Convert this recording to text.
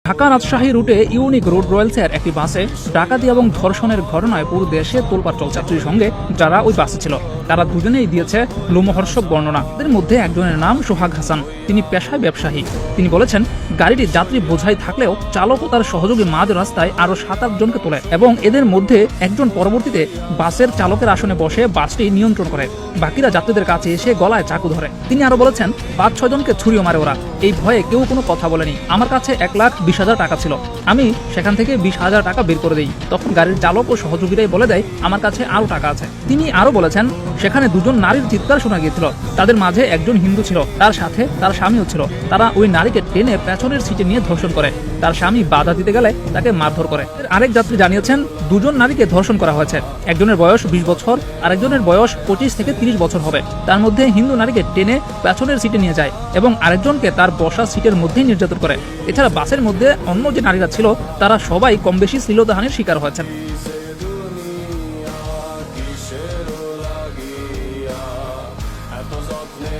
ঢাকা রাজশাহী রুটে unique road রয়েলসের একটি বাসে ডাকাতি এবং ধর্ষণের ঘটনায় পুরো দেশে তোলপাড় চলছে। যাত্রীর সঙ্গে যারা ওই বাসে ছিল তারা দুজনেই দিয়েছে লোমহর্ষক বর্ণনা। এদের মধ্যে একজনের নাম সোহাগ হাসান, তিনি পেশায় ব্যবসায়ী। তিনি বলেছেন, গাড়িটি যাত্রী বোঝাই থাকলেও চালক ও তার সহযোগী মাঝ রাস্তায় আরো ৭-৮ জনকে তোলে এবং এদের মধ্যে একজন পরবর্তীতে বাসের চালকের আসনে বসে বাসটি নিয়ন্ত্রণ করে। বাকিরা যাত্রীদের কাছে এসে গলায় চাকু ধরে। তিনি আরো বলেছেন, ৫-৬ জনকে ছুরিও মারে ওরা। এই ভয়ে কেউ কোনো কথা বলেনি। আমার কাছে ১,২০,০০০ টাকা ছিল, আমি সেখান থেকে ২০,০০০ টাকা বের করে দিই। তখন গাড়ির চালক ও সহযোগীরাই বলে দেয় আমার কাছে আরো টাকা আছে। তিনি আরো বলেছেন, সেখানে দুজন নারীর চিৎকার শোনা গিয়েছিল। তাদের মাঝে একজন হিন্দু ছিল, তার সাথে তার স্বামীও ছিল। তারা ওই নারীকে টেনে পেছনের সিটে নিয়ে ধর্ষণ করে। তার স্বামী বাধা দিতে গেলে তাকে মারধর করে। আরেক যাত্রী জানিয়েছেন, দুজন নারীকে ধর্ষণ করা হয়েছে। একজনের বয়স ২০ বছর, আরেকজনের বয়স ২৫ থেকে ৩০ বছর হবে। তার মধ্যে হিন্দু নারীকে টেনে পেছনের সিটে নিয়ে যায় এবং আরেকজনকে তার বসা সিটের মধ্যেই নির্যাতন করে। এছাড়া বাসের মধ্যে অন্য যে নারীরা ছিল তারা সবাই কম বেশি শ্লীলতাহানির শিকার হয়েছেন। এত যত্নে